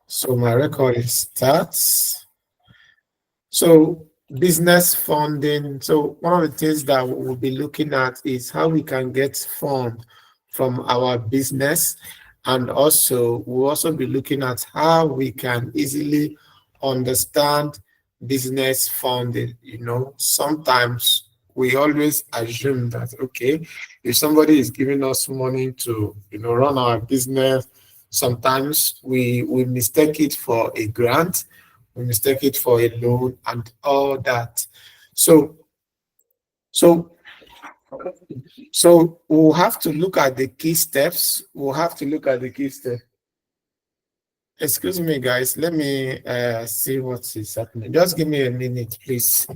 So my record starts. So business funding. So one of the things that we'll be looking at is how we can get fund from our business. And also we'll also be looking at how we can easily understand business funding. Sometimes we always assume that, okay, if somebody is giving us money to, run our business, sometimes we mistake it for a grant, we mistake it for a loan and all that. So so so we'll have to look at the key steps. We'll have to look at the key steps. Excuse me, guys. Let me see what is happening. Just give me a minute, please.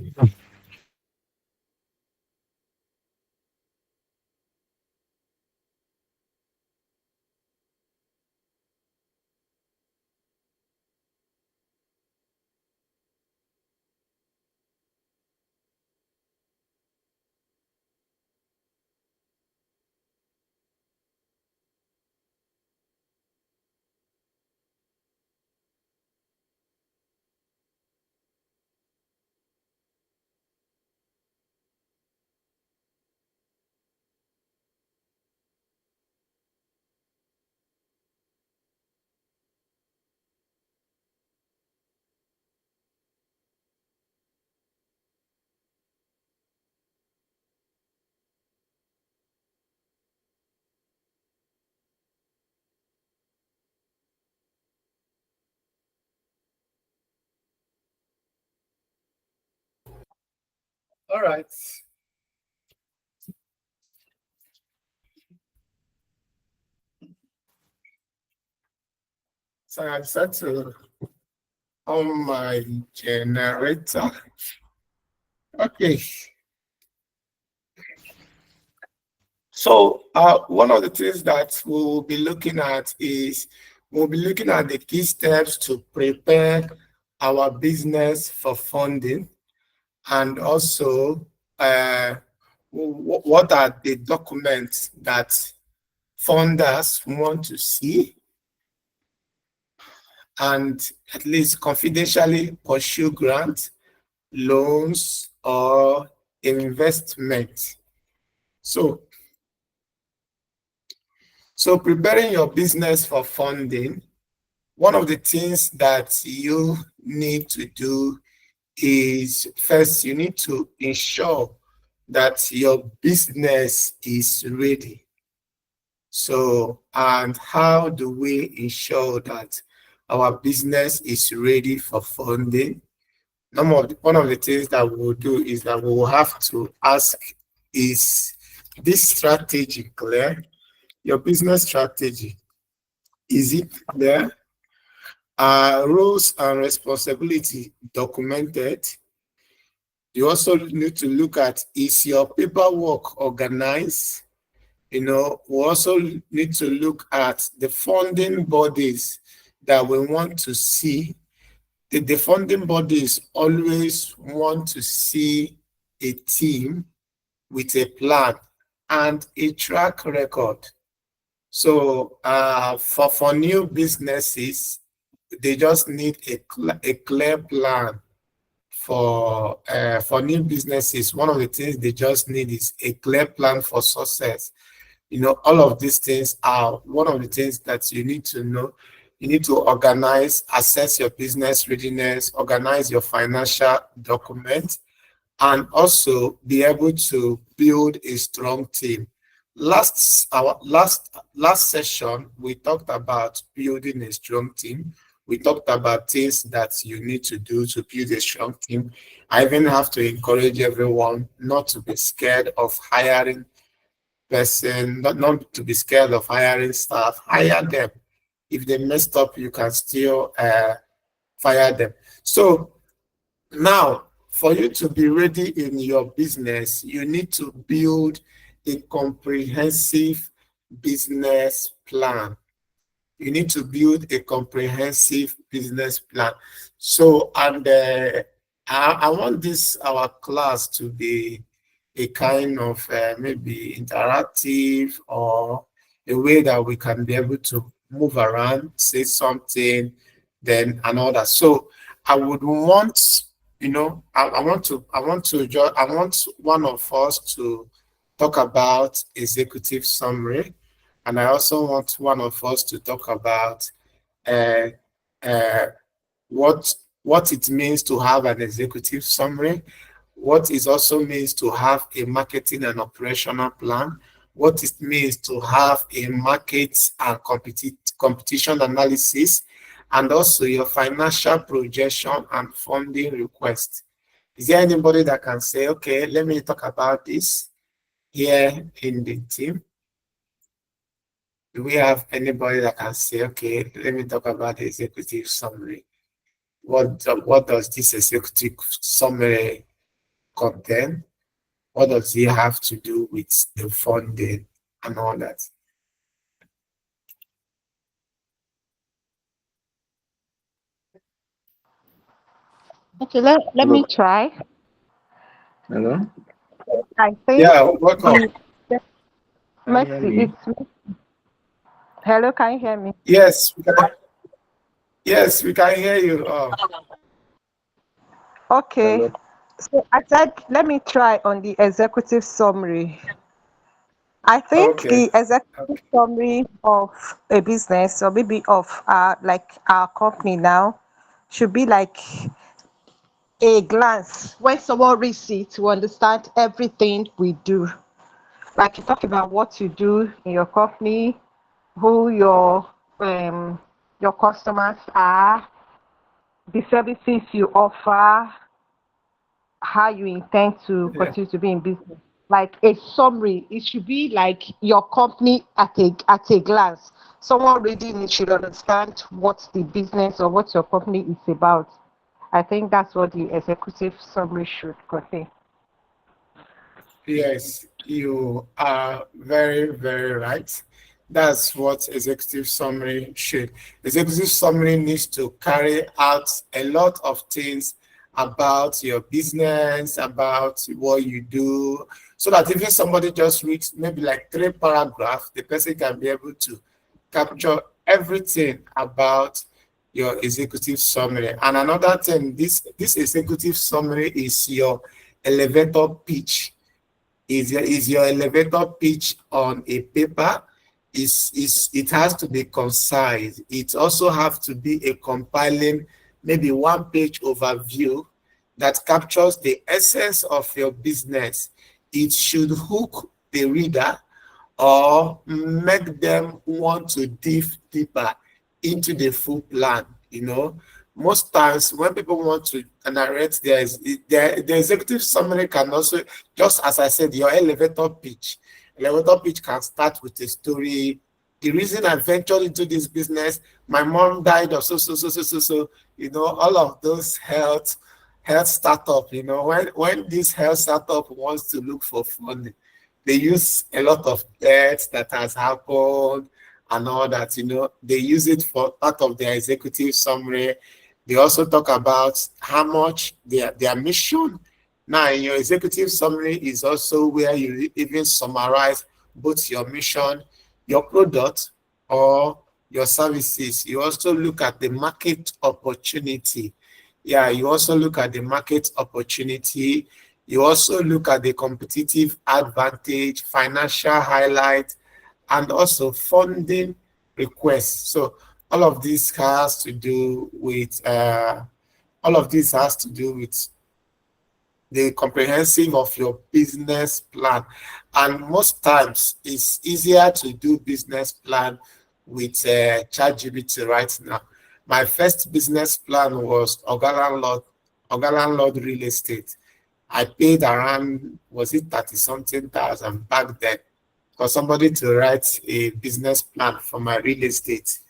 All right. So I set to on my generator. Okay. So one of the things that we'll be looking at is we'll be looking at the key steps to prepare our business for funding, and also what are the documents that funders want to see and at least confidentially pursue grants, loans, or investment. So So preparing your business for funding, one of the things that you need to do is first you need to ensure that your business is ready. So, and how do we ensure that our business is ready for funding? One of the things that we'll do is that we will have to ask, is this strategy clear? Your business strategy, is it clear? Are roles and responsibility documented? You also need to look at, is your paperwork organized? We also need to look at the funding bodies that we want to see. The funding bodies always want to see a team with a plan and a track record. So for new businesses, they just need a clear plan for new businesses. One of the things they just need is a clear plan for success. All of these things are one of the things that you need to know. You need to organize, assess your business readiness, organize your financial documents, and also be able to build a strong team. Our last session, we talked about building a strong team. We talked about things that you need to do to build a strong team. I even have to encourage everyone not to be scared of hiring not to be scared of hiring staff. Hire them. If they messed up, you can still fire them. So now, for you to be ready in your business, you need to build a comprehensive business plan. You need to build a comprehensive business plan. So, and I want our class to be a kind of maybe interactive, or a way that we can be able to move around, say something, then and all that. So I would want, I want one of us to talk about executive summary, and I also want one of us to talk about uh, uh, what what it means to have an executive summary, what it also means to have a marketing and operational plan, what it means to have a market and competition analysis, and also your financial projection and funding request. Is there anybody that can say, okay, let me talk about this here in the team? Do we have anybody that can say, okay, let me talk about the executive summary? What does this executive summary contain? What does it have to do with the funding and all that? Okay, let Hello. me try. Hello. I think Yeah, welcome. the Can you hear Mercy, me? it's hello, can you hear me? Yes, yes, we can hear you. Oh, Okay. Hello. So I said let me try on the executive summary. I think okay. the executive Okay. summary of a business or maybe of like our company now should be like a glance. When someone reads it to understand everything we do. Like you talk about what you do in your company, who your customers are, the services you offer, how you intend to Yeah. continue to be in business. Like a summary, it should be like your company at a glance. Someone reading it should understand what the business or what your company is about. I think that's what the executive summary should contain. Yes, you are very, very right. That's what executive summary should. Executive summary needs to carry out a lot of things about your business, about what you do, so that even somebody just reads maybe like 3 paragraphs, the person can be able to capture everything about your executive summary. And another thing, this executive summary is your elevator pitch, is your elevator pitch on a paper. Is it has to be concise. It also have to be a compiling, maybe 1 page overview that captures the essence of your business. It should hook the reader or make them want to dive deeper into the full plan. Most times when people want to narrate, the executive summary can also, just as I said, your elevator pitch can start with a story. The reason I ventured into this business, my mom died of so, all of those health startup. When this health startup wants to look for funding, they use a lot of debt that has happened and all that. They use it for part of their executive summary. They also talk about how much their mission. Now, in your executive summary is also where you even summarize both your mission, your product, or your services. You also look at the market opportunity. Yeah, you also look at the market opportunity. You also look at the competitive advantage, financial highlight, and also funding requests. So all of this has to do with the comprehensive of your business plan. And most times it's easier to do business plan with ChatGPT right now. My first business plan was Oga Landlord Real Estate. I paid around, was it 30 something thousand back then, for somebody to write a business plan for my real estate.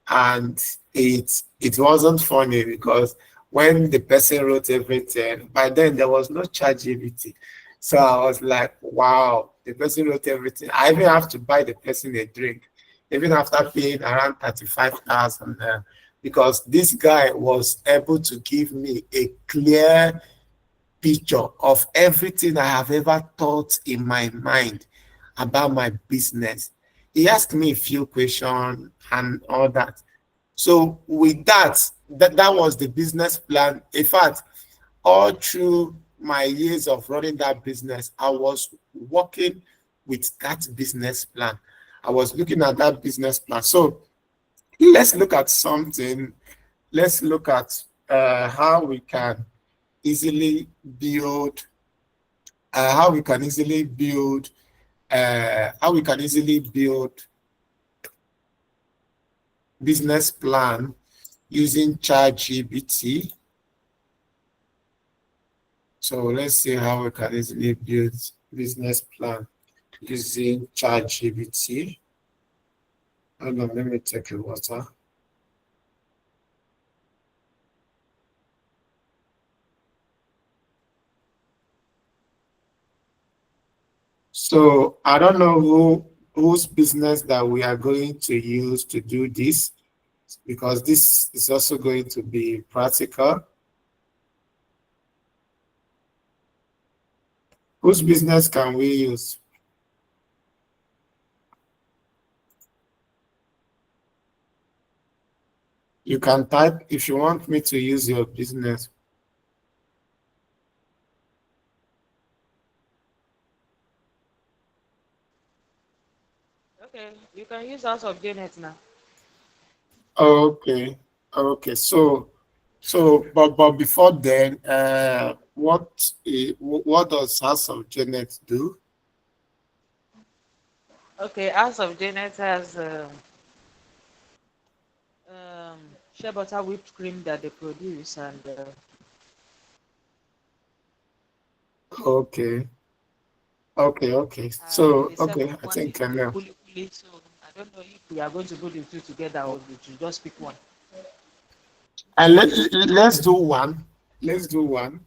And it wasn't funny because when the person wrote everything, by then there was no ChatGPT. So I was like, wow, the person wrote everything. I even have to buy the person a drink, even after paying around 35,000, because this guy was able to give me a clear picture of everything I have ever thought in my mind about my business. He asked me a few questions and all that. So with that was the business plan. In fact, all through my years of running that business, I was working with that business plan. I was looking at that business plan. So let's look at something. Let's look at how we can easily build, how we can easily build, how we can easily build business plan using ChatGPT. So let's see how we can easily build business plan using ChatGPT. Hold on, let me take a water. So I don't know whose business that we are going to use to do this, because this is also going to be practical. Whose business can we use? You can type if you want me to use your business. Okay, you can use House of Janet now. Okay, okay. But before then, what does House of Janet do? Okay, House of Janet has shea butter whipped cream that they produce, Okay, okay. and So they set okay, up I one think I into know. kuli kuli. So I don't know if we are going to do the two together or we should just pick one. And let's do one. Let's do one.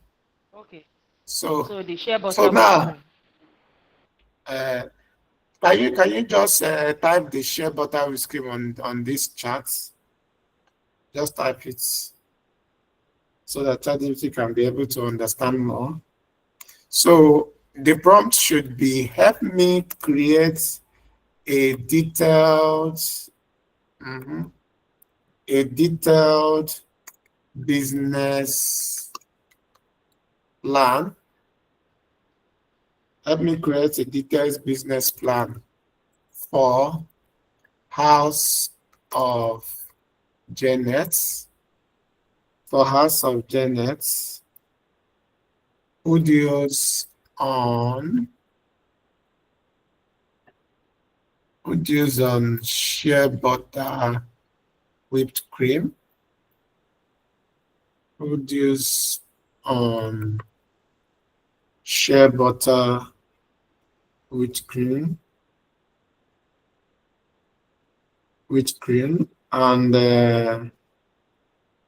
Okay, So so the shea so butter whipped now, cream. uh, can you just type the share butter with cream on this chat? Just type it so that ChatGPT can be able to understand more. So the prompt should be, help me create a detailed, mhm, a detailed business plan. Help me create a detailed business plan for House of Janet, for House of Janet, audios on shea butter whipped cream, audios on shea butter whipped cream, and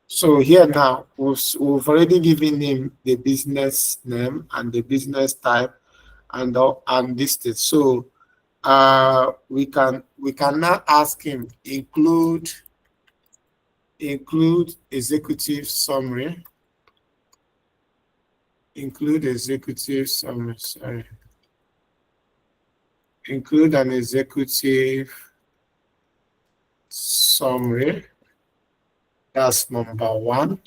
so here now we've already given him the business name and the business type and this thing. So we can now ask him include executive summary, sorry, include an executive summary. That's number one.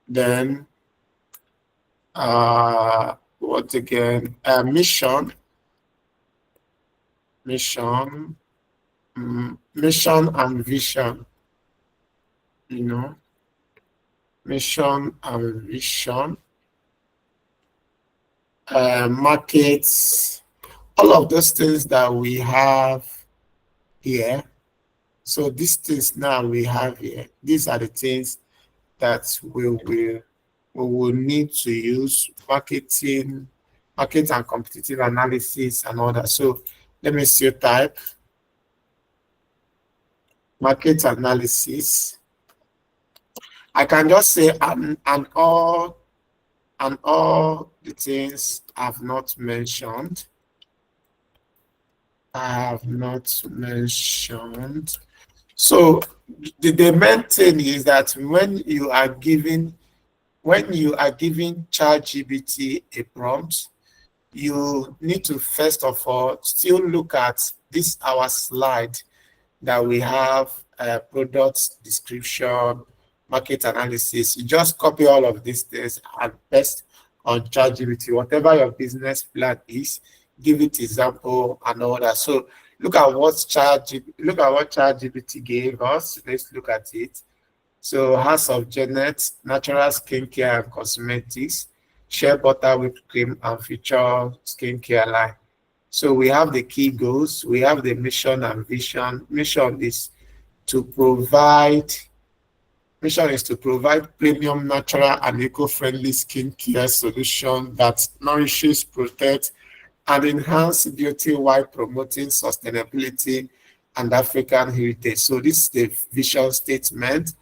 Then what again? Mission, mission and vision, you know, mission and vision, markets, all of those things that we have here. So these things now we have here, these are the things that we will need to use: market and competitive analysis and all that. So let me still type market analysis. I can just say and all the things I've not mentioned. I have not mentioned. So the main thing is that when you are giving ChatGPT a prompt, you need to first of all still look at this our slide that we have product description, market analysis. You just copy all of these things and paste on ChatGPT, whatever your business plan is, give it example and all that. So look at what ChatGPT gave us. Let's look at it. So House of Janet, natural skincare and cosmetics, shea butter whipped cream and feature skincare line. So we have the key goals, we have the mission and vision. To provide mission is to provide premium, natural, and eco-friendly skincare solution that nourishes, protects, and enhance beauty while promoting sustainability and African heritage. So this is the vision statement.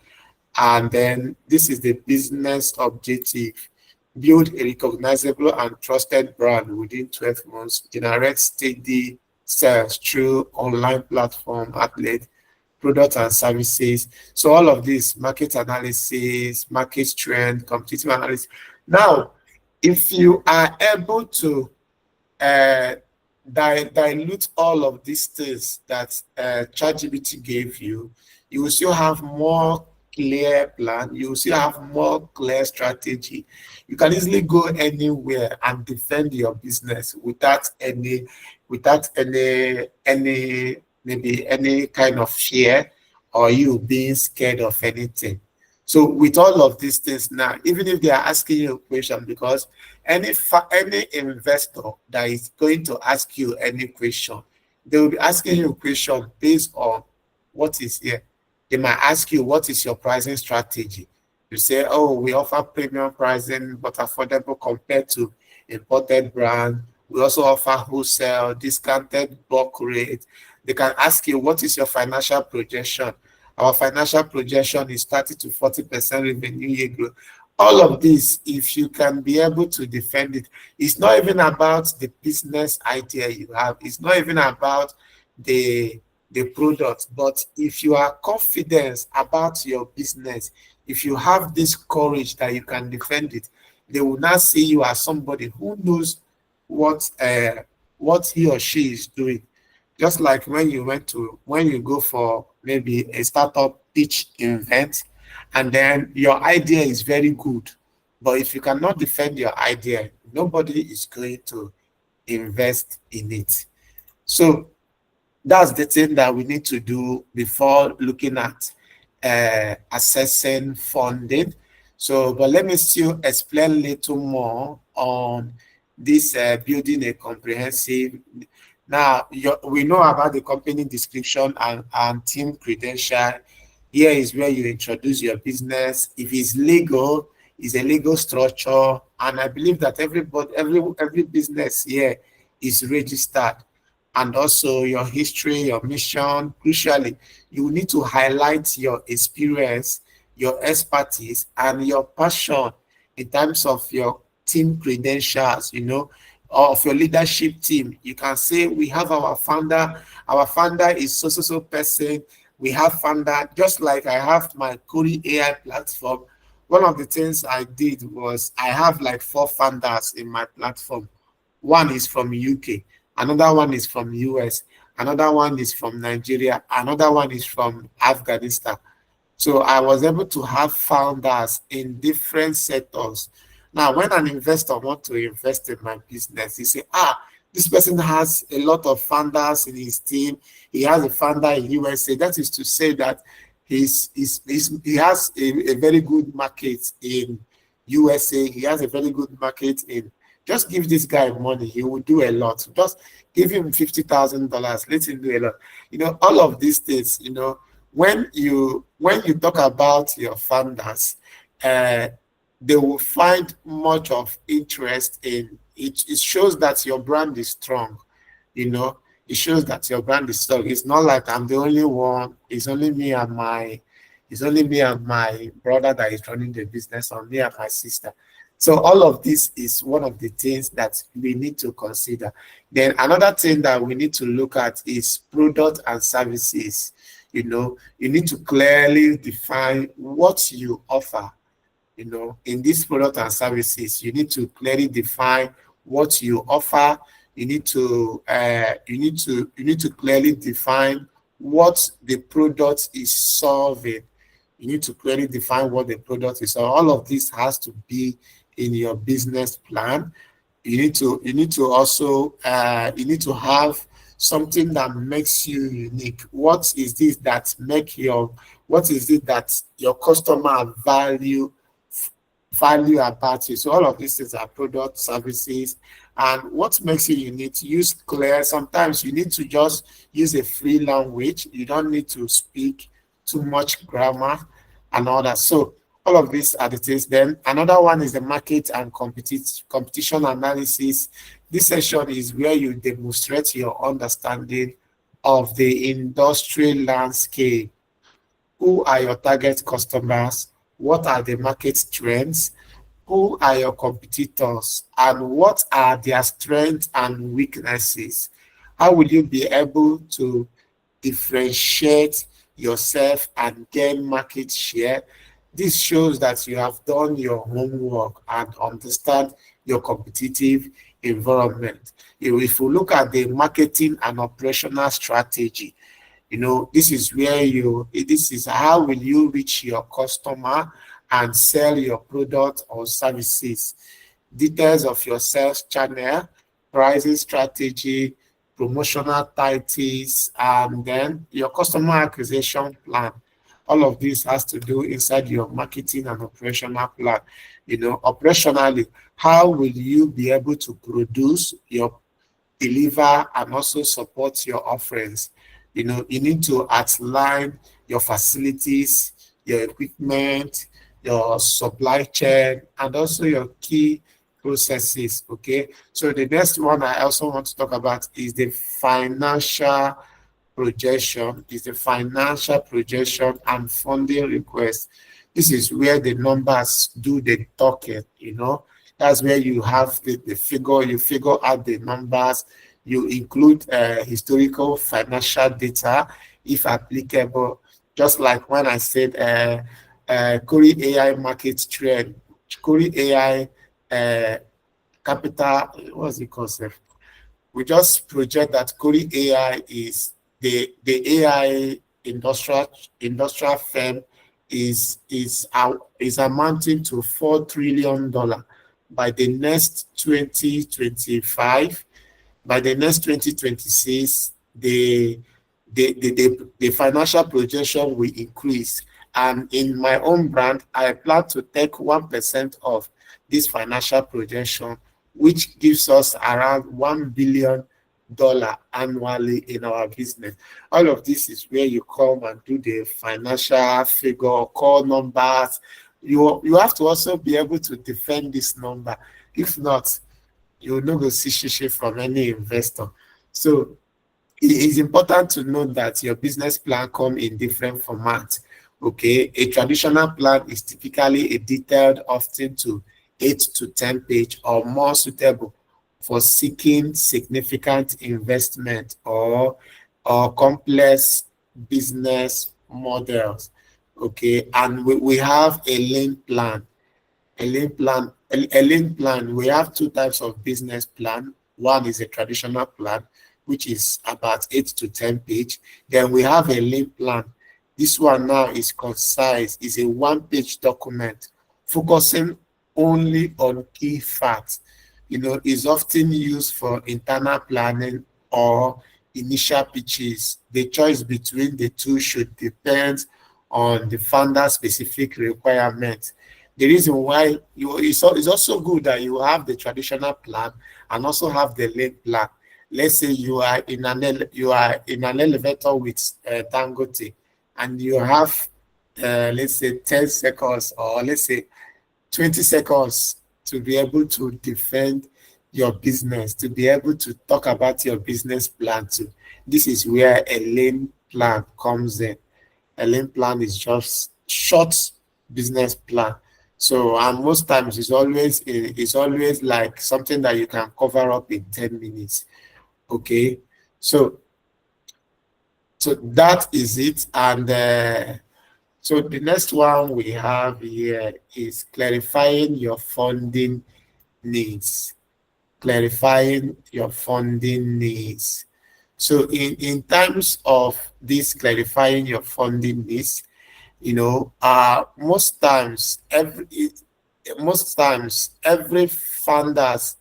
And then this is the business objective. Build a recognizable and trusted brand within 12 months. Generate steady sales through online platform, outlet, products and services. So all of this, market analysis, market trend, competitive analysis. Now, if you are able to uh, dilute all of these things that ChatGPT gave you, you will still have more clear plan. You will still have more clear strategy. You can easily go anywhere and defend your business without any maybe any kind of fear or you being scared of anything. So with all of these things now, even if they are asking you a question, because any investor that is going to ask you any question, they will be asking you a question based on what is here. They might ask you, what is your pricing strategy? You say, oh, we offer premium pricing but affordable compared to imported brand. We also offer wholesale, discounted bulk rate. They can ask you, what is your financial projection? Our financial projection is 30 to 40% revenue year growth. All of this, if you can be able to defend it, it's not even about the business idea you have. It's not even about the product. But if you are confident about your business, if you have this courage that you can defend it, they will not see you as somebody who knows what he or she is doing. Just like when you go for maybe a startup pitch event, and then your idea is very good, but if you cannot defend your idea, nobody is going to invest in it. So that's the thing that we need to do before looking at assessing funding. So, but let me still explain a little more on this building a comprehensive. Now, we know about the company description and team credential. Here is where you introduce your business. If it's legal, it's a legal structure, and I believe that every business here is registered. And also your history, your mission. Crucially, you need to highlight your experience, your expertise, and your passion in terms of your team credentials, of your leadership team. You can say, we have our founder is so person. We have founder, just like I have my Kuri AI platform. One of the things I did was I have like 4 founders in my platform. One is from UK, another one is from US, another one is from Nigeria, another one is from Afghanistan. So I was able to have founders in different sectors. Now, when an investor wants to invest in my business, he say, this person has a lot of founders in his team. He has a founder in USA. That is to say that he has a very good market in USA. He has a very good market in. Just give this guy money, he will do a lot. Just give him $50,000. Let him do a lot. All of these things. When you talk about your founders, they will find much of interest in it. It shows that your brand is strong. It shows that your brand is strong. It's not like I'm the only one. It's only me and my brother that is running the business, or me and my sister. So all of this is one of the things that we need to consider. Then another thing that we need to look at is product and services. You need to clearly define what you offer. In these product and services, you need to clearly define what you offer. You need to clearly define what the product is solving. You need to clearly define what the product is. So all of this has to be in your business plan. You need to also you need to have something that makes you unique. What is it that your customer value about you? So all of these things are product, services, and what makes you unique. Use clear. Sometimes you need to just use a free language. You don't need to speak too much grammar and all that. So all of these are the things. Then another one is the market and competition analysis. This session is where you demonstrate your understanding of the industry landscape. Who are your target customers? What are the market trends? Who are your competitors? And what are their strengths and weaknesses? How will you be able to differentiate yourself and gain market share? This shows that you have done your homework and understand your competitive environment. If you look at the marketing and operational strategy, this is how will you reach your customer and sell your product or services. Details of your sales channel, pricing strategy, promotional tactics, and then your customer acquisition plan. All of this has to do inside your marketing and operational plan. Operationally, how will you be able to produce your deliver and also support your offerings? You need to outline your facilities, your equipment, your supply chain, and also your key processes. Okay. So the next one I also want to talk about is the financial projection and funding request. This is where the numbers do the talking. That's where you have the figure, you figure out the numbers, you include historical financial data if applicable, just like when I said Corey AI market trend, Corey AI capital, what's it called, sef? We just project that Corey AI is the AI industrial firm is amounting to $4 trillion by the next 2025. By the next 2026, the financial projection will increase. And in my own brand, I plan to take 1% of this financial projection, which gives us around $1 billion annually in our business. All of this is where you come and do the financial figure, call numbers. You have to also be able to defend this number. If not, you will not go see shishi from any investor. So it is important to note that your business plan come in different formats. Okay, a traditional plan is typically a detailed, often to 8 to 10 page or more, suitable for seeking significant investment or complex business models. Okay, and we have a lean plan. A lean plan, we have two types of business plan. One is a traditional plan, which is about 8 to 10 page. Then we have a lean plan. This one now is concise, is a one-page document focusing only on key facts. Is often used for internal planning or initial pitches. The choice between the two should depend on the founder's specific requirements. The reason why it's also good that you have the traditional plan and also have the lean plan. Let's say you are in an elevator with Dangote, and you have let's say 10 seconds, or let's say 20 seconds to be able to defend your business, to be able to talk about your business plan too. This is where a lean plan comes in. A lean plan is just short business plan. So, and most times it's always like something that you can cover up in 10 minutes. Okay. So that is it. And so the next one we have here is clarifying your funding needs. Clarifying your funding needs. So in terms of this clarifying your funding needs, most times every funders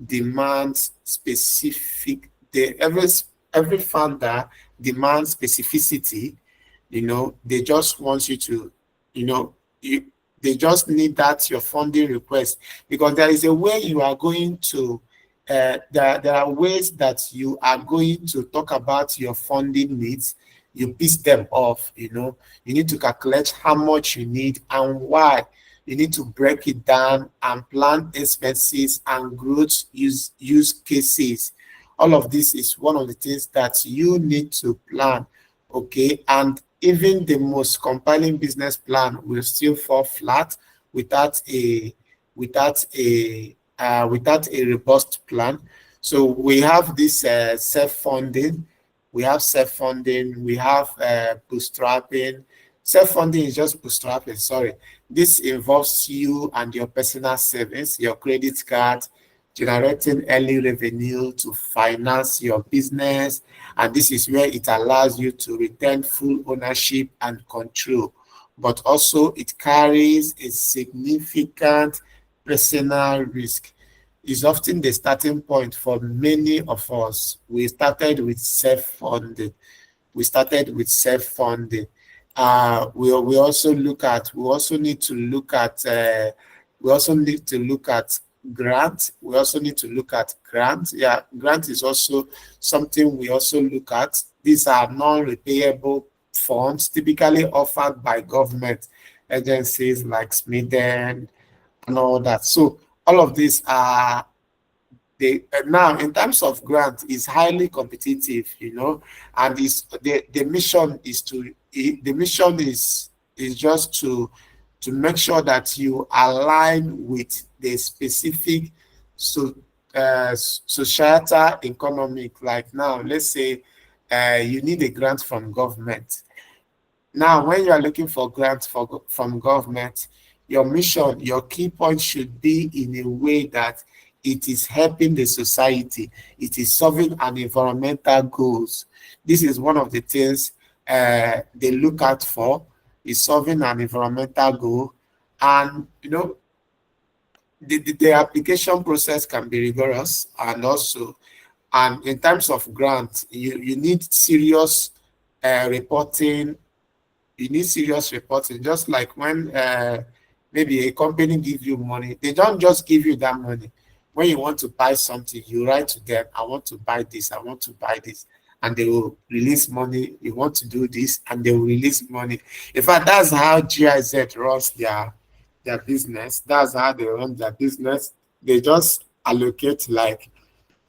demands specific the every funder demands specificity. They just want you to, you know you they just need that your funding request, because there is a way you are going to there are ways that you are going to talk about your funding needs. You piece them off. You need to calculate how much you need and why. You need to break it down and plan expenses and growth use cases. All of this is one of the things that you need to plan. Okay, and even the most compelling business plan will still fall flat without a without a robust plan. So we have this self-funding, we have bootstrapping. Self-funding is just bootstrapping, sorry. This involves you and your personal savings, your credit card, generating early revenue to finance your business. And this is where it allows you to retain full ownership and control. But also, it carries a significant personal risk. Is often the starting point for many of us. We started with self-funding. We also need to look at grant. We also need to look at grant. Yeah, grant is also something we also look at. These are non-repayable funds typically offered by government agencies like Smithern and all that. So all of these are now in terms of grant is highly competitive, and the mission is just to make sure that you align with the specific so societal economic. Like now, let's say you need a grant from government. Now, when you are looking for grants from government, your mission, your key point should be in a way that it is helping the society, it is solving an environmental goals. This is one of the things they look out for, is solving an environmental goal. And the application process can be rigorous, and in terms of grant, you need serious reporting. You need serious reporting. Just like when maybe a company gives you money, they don't just give you that money. When you want to buy something, you write to them, I want to buy this, I want to buy this, and they will release money. You want to do this, and they will release money. In fact, that's how GIZ runs their business. That's how they run their business. They just allocate like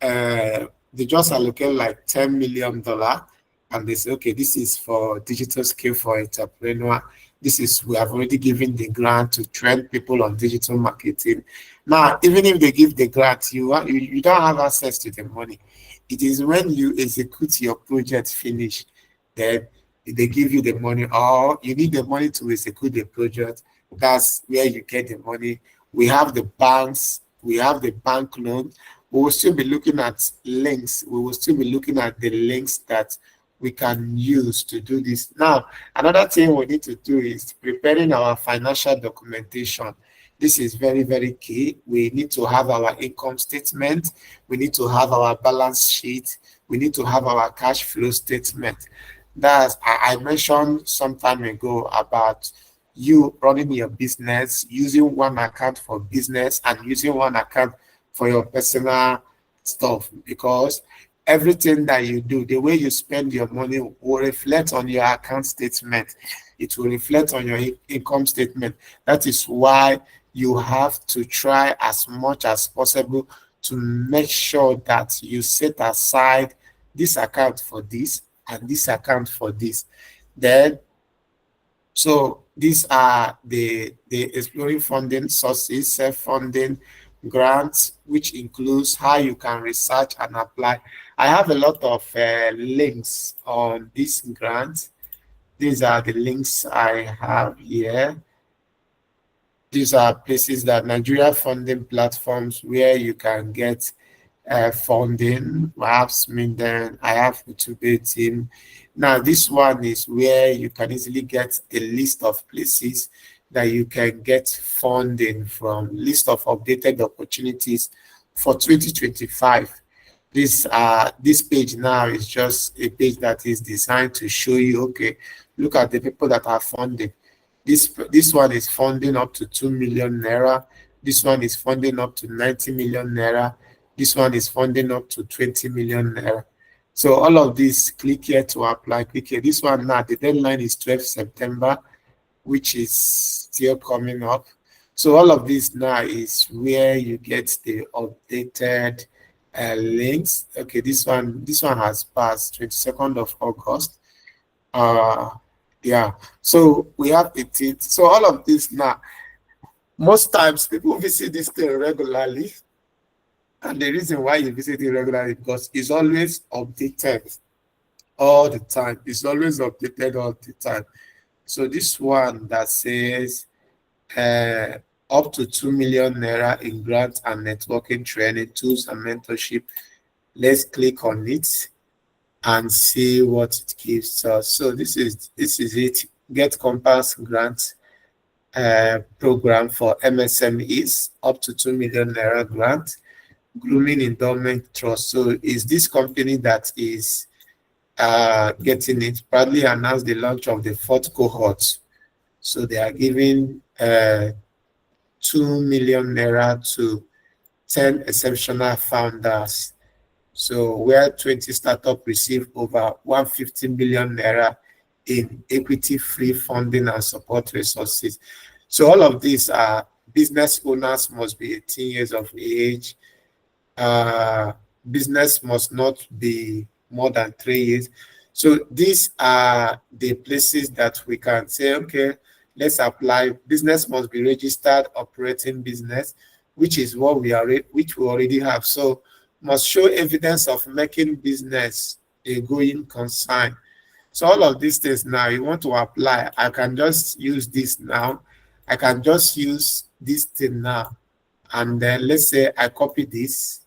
$10 million, and they say, okay, this is for digital skill for entrepreneur. This is, we have already given the grant to train people on digital marketing. Now, even if they give the grant, you don't have access to the money. It is when you execute your project finish, then they give you the money, or you need the money to execute the project. That's where you get the money. We have the banks, we have the bank loan. We will still be looking at links. We will still be looking at the links that we can use to do this. Now, another thing we need to do is preparing our financial documentation. This is very, very key. We need to have our income statement. We need to have our balance sheet. We need to have our cash flow statement. That's, I mentioned some time ago about you running your business, using one account for business and using one account for your personal stuff, because everything that you do, the way you spend your money will reflect on your account statement. It will reflect on your income statement. That is why you have to try as much as possible to make sure that you set aside this account for this and this account for this. Then, so these are the exploring funding sources, self-funding, grants, which includes how you can research and apply. I have a lot of links on this grant. These are the links I have here. These are places that Nigeria funding platforms where you can get funding. Perhaps then I have to be team. Now this one is where you can easily get a list of places that you can get funding from, list of updated opportunities for 2025. This page now is just a page that is designed to show you, okay, look at the people that are funding. This one is funding up to 2 million naira. This one is funding up to 90 million naira. This one is funding up to 20 million naira. So all of this, click here to apply, click here. This one now, the deadline is 12 September, which is still coming up. So all of this now is where you get the updated links. Okay, this one has passed 22nd of August. Yeah, so we have 18th. So all of this now, most times people visit this thing regularly, and the reason why you visit it regularly because it's always updated all the time. It's always updated all the time. So this one that says uh, up to 2 million naira in grants and networking training tools and mentorship. Let's click on it and see what it gives us. So this is it. Get Compass grant program for MSMEs, up to 2 million naira grant. Grooming Endowment Trust. So is this company that is getting it? Proudly announced the launch of the fourth cohort. So they are giving 2 million naira to 10 exceptional founders. So where 20 startups receive over 150 million naira in equity-free funding and support resources. So all of these are business owners must be 18 years of age. Business must not be more than 3 years. So these are the places that we can say, okay, let's apply. Business must be registered operating business, which is what we already have. So must show evidence of making business a going concern. So all of these things now, you want to apply, I can just use this now. I can just use this thing now. And then let's say I copy this.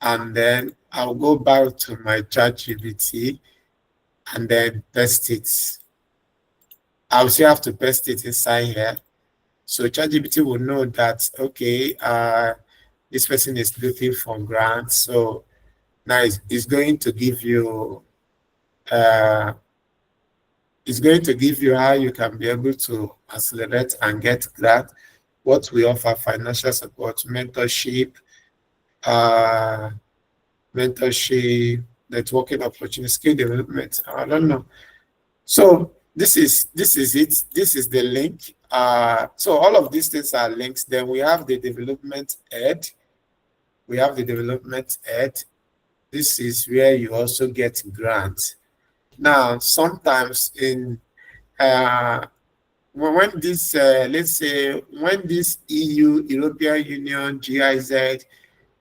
And then I'll go back to my ChatGPT and then paste it. I'll still have to paste it inside here. So ChatGPT will know that, okay, this person is looking for grants. So now it's going to give you how you can be able to accelerate and get grant. What we offer: financial support, mentorship, networking opportunity, skill development. I don't know. So this is it. This is the link. So all of these things are links. Then we have the development ed. This is where you also get grants. Now, sometimes in when this let's say when this EU, European Union, GIZ,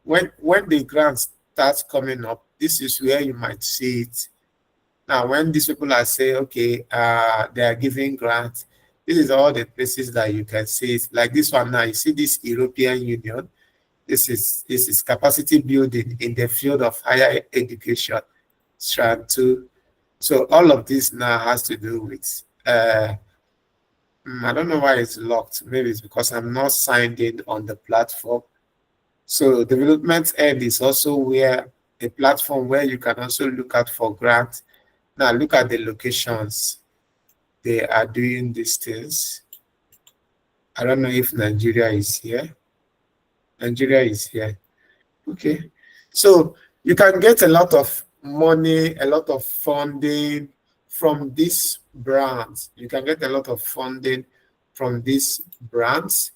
when the grants starts coming up, this is where you might see it. Now, when these people are saying, okay, they are giving grants, this is all the places that you can see it. Like this one now, you see this European Union. This is capacity building in the field of higher education, strand 2. So all of this now has to do with, I don't know why it's locked. Maybe it's because I'm not signed in on the platform. So development ed is also where a platform where you can also look out for grants. Now look at the locations. They are doing these things. I don't know if Nigeria is here. Nigeria is here. Okay. So you can get a lot of money, a lot of funding from these brands. You can get a lot of funding from these brands.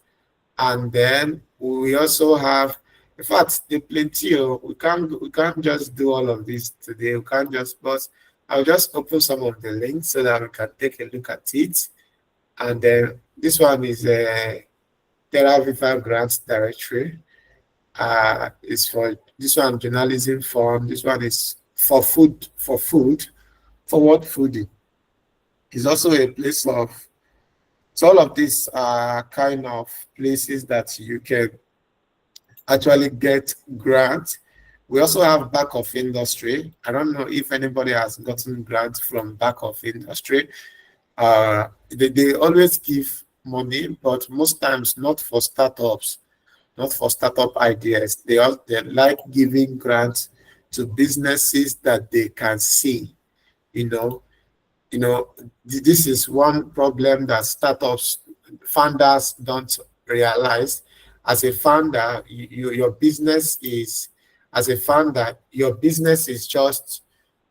And then we also have, in fact, the plenty of, we can't just do all of this today. We can't just, but I'll just open some of the links so that we can take a look at it. And then this one is a Terra Viva Grants Directory. Is for this one journalism form. This one is for food, forward fooding. It's also a place of, so all of these are kind of places that you can actually get grants. We also have back of industry. I don't know if anybody has gotten grants from back of industry. They always give money, but most times not for startups, not for startup ideas. They like giving grants to businesses that they can see. You know, this is one problem that startups founders don't realize. As a founder, your business is, as a founder, your business is just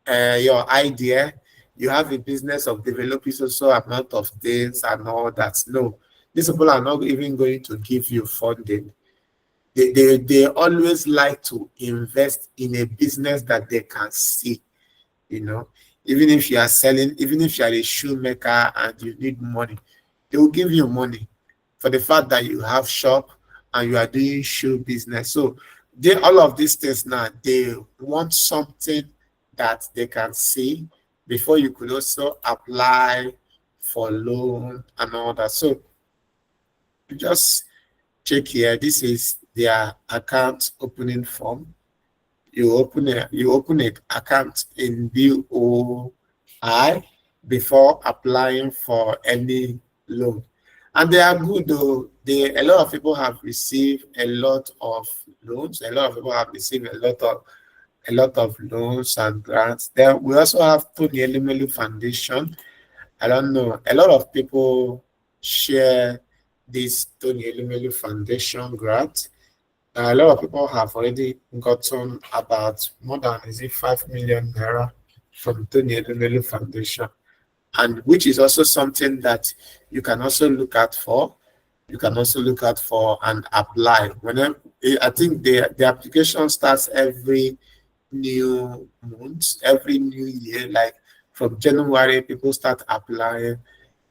your idea. You have a business of developing so amount of things and all that. No, these people are not even going to give you funding. They always like to invest in a business that they can see, you know. Even if you are selling, even if you are a shoemaker and you need money, they will give you money for the fact that you have shop and you are doing shoe business. So they, all of these things now, they want something that they can see before you could also apply for loan and all that. So you just check here. This is their account opening form. You open an account in BOI before applying for any loan. And they are good though. A lot of people have received a lot of loans. A lot of people have received a lot of loans and grants. Then we also have Tony Elumelu Foundation. I don't know. A lot of people share this Tony Elumelu Foundation grant. A lot of people have already gotten about more than, is it 5 million naira from Tony Elumelu Foundation, and which is also something that you can also look out for. You can also look out for and apply. Whenever I think the application starts every new month, every new year, like from January, people start applying.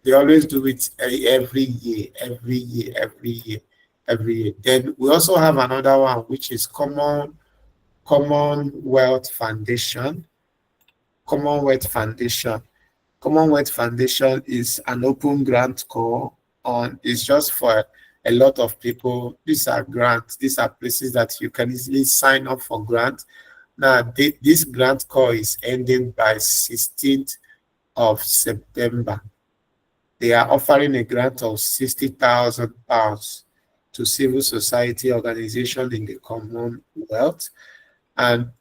They always do it every year, every year, every year, every year. Then we also have another one, which is Commonwealth Foundation. Commonwealth Foundation. Commonwealth Foundation is an open grant call on. It's just for a lot of people. These are grants. These are places that you can easily sign up for grant. Now, this grant call is ending by 16th of September. They are offering a grant of £60,000 to civil society organization in the Commonwealth. And,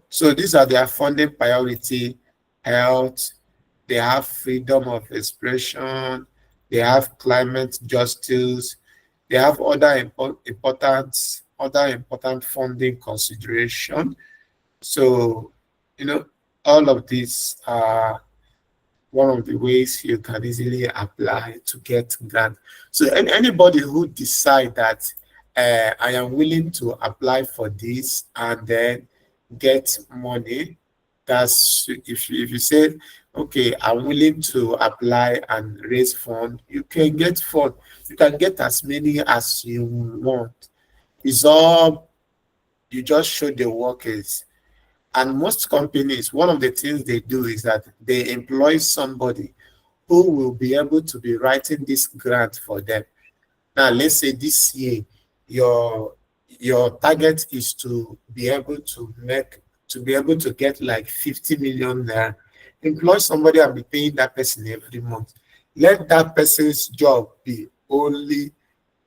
so these are their funding priority: health, they have freedom of expression, they have climate justice, they have other important funding consideration. So, all of these are one of the ways you can easily apply to get grant. So anybody who decide that I am willing to apply for this and then get money, that's if you say, okay, I'm willing to apply and raise fund, you can get fund. You can get as many as you want. It's all, you just show the workers. And most companies, one of the things they do is that they employ somebody who will be able to be writing this grant for them. Now, let's say this year, your target is to be able to get like 50 million there. Employ somebody and be paying that person every month. Let that person's job be only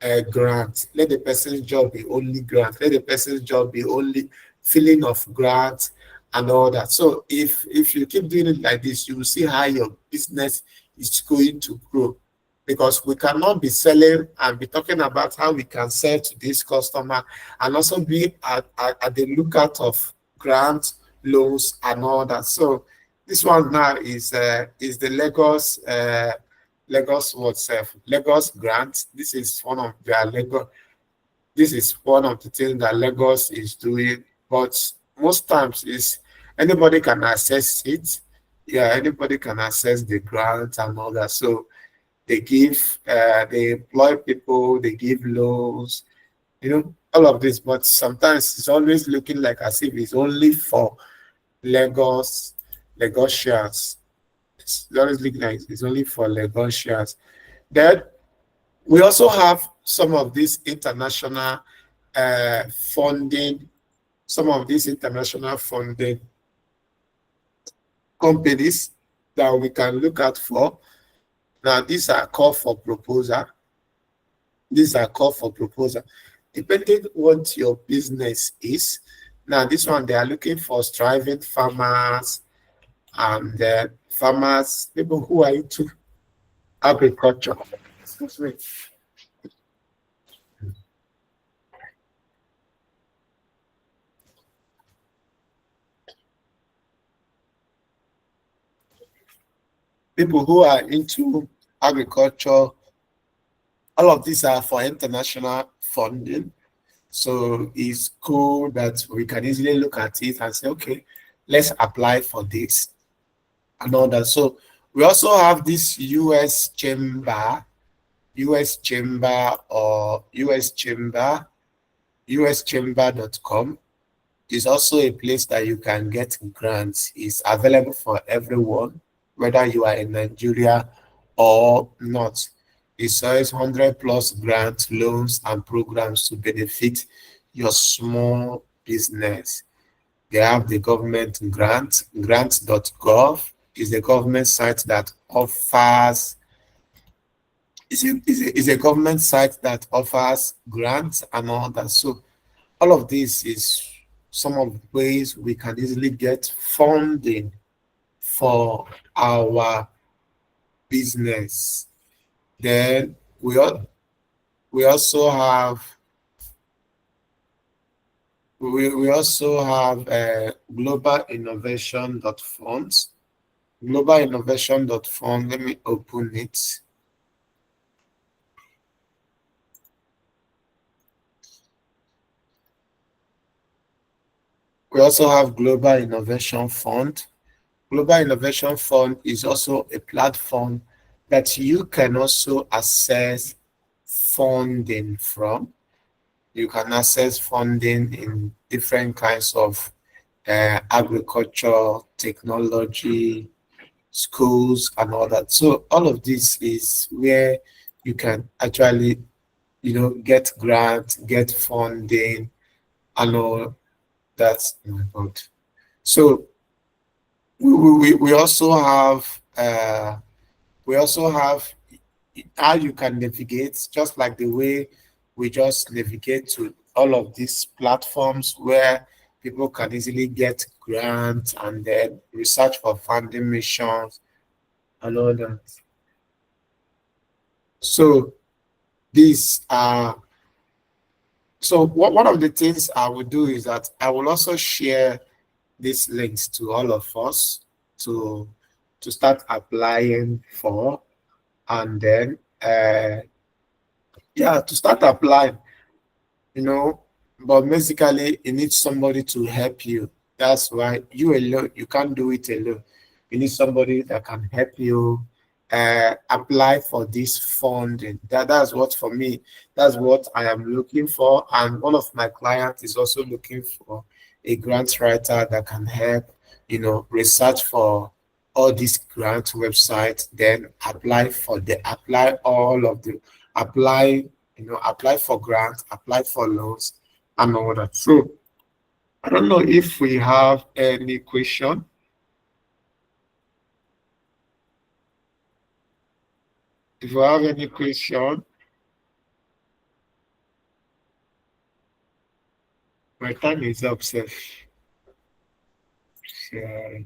a grant. Let the person's job be only grant. Let the person's job be only filling of grants and all that. So if you keep doing it like this, you will see how your business is going to grow. Because we cannot be selling and be talking about how we can sell to this customer and also be at the lookout of grants, loans, and all that. So this one now is the Lagos grant. This is one of their Lagos. This is one of the things that Lagos is doing, but most times is anybody can access it. Yeah, anybody can access the grant and all that. So they employ people, they give loans, all of this. But sometimes it's always looking like as if it's only for Lagosians. It's always looking like it's only for Lagosians. Then we also have some of these international funding, some of these international funding companies that we can look at for. Now, these are call for proposal. These are call for proposal. Depending what your business is. Now, this one, they are looking for striving farmers and farmers, people who are into agriculture. Excuse me. People who are into agriculture, all of these are for international funding. So it's cool that we can easily look at it and say, okay, let's apply for this and all that. So we also have this US chamber or uschamber.com is also a place that you can get grants. It's available for everyone, whether you are in Nigeria or not. It says 100 plus grants, loans, and programs to benefit your small business. They have the government grant, grants.gov is the government site that offers is a government site that offers grants and all that. So all of this is some of the ways we can easily get funding for our business. Then we also have we also have global innovation dot funds. Global innovation dot fund. Let me open it. We also have Global Innovation Fund. Global Innovation Fund is also a platform that you can also access funding from. You can access funding in different kinds of agriculture, technology, schools, and all that. So all of this is where you can actually, get grants, get funding, and all that. Oh my God. So we also have how you can navigate, just like the way we just navigate to all of these platforms where people can easily get grants and then research for funding missions and all that. So these are so one of the things I will do is that I will also share these links to all of us to start applying for, and then yeah, to start applying, you know. But basically, you need somebody to help you. That's why you alone, you can't do it alone. You need somebody that can help you apply for this funding. That's what for me, that's what I am looking for. And one of my clients is also looking for a grant writer that can help, research for all these grant websites, then apply all of the apply, apply for grants, apply for loans and all that. So I don't know if we have any question. If you have any question, my time is up, sir. Yeah.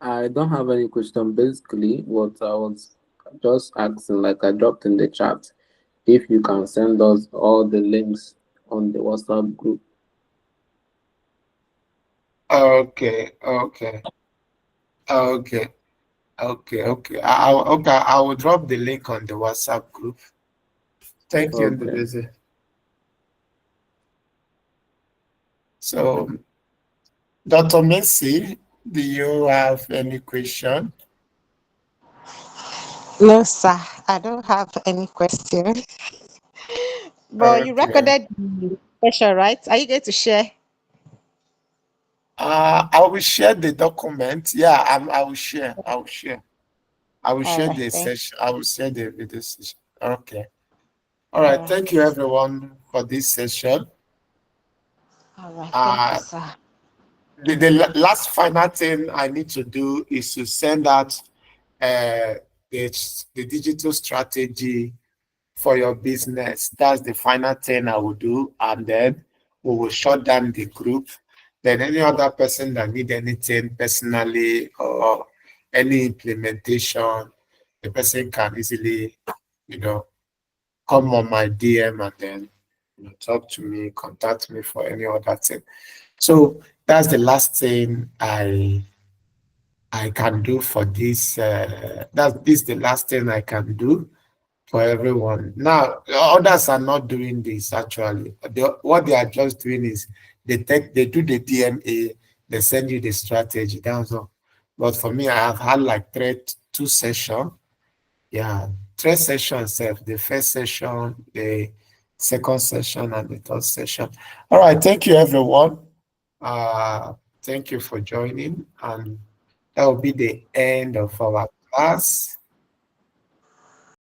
I don't have any question. Basically, what I was just asking, like I dropped in the chat, if you can send us all the links on the WhatsApp group. Okay, okay, okay, okay. I will drop the link on the WhatsApp group. Thank you, Okay. Ndubeze. So, Dr. Messi, do you have any question? No, sir, I don't have any question. But you Okay. recorded the session, right? Are you going to share? I will share the document. Yeah, I will share. I will share. I will All share right, the thank session. I will share the video session. Okay. All all right. right. Thank you, everyone, for this session. All right, thank you, Uh, sir. the last final thing I need to do is to send out uh, the digital strategy for your business. That's the final thing I will do. And then we will shut down the group. Then any other person that need anything personally or any implementation, the person can easily, you know, come on my DM and then talk to me, contact me for any other thing. So that's the last thing I can do for this. That this the last thing I can do for everyone. Now, others are not doing this actually. What they are just doing is they do the DMA, they send you the strategy. That's all. But for me, I have had like two sessions. Yeah, three sessions. The first session, the second session, and the third session. All right. Thank you, everyone. Thank you for joining, and that will be the end of our class.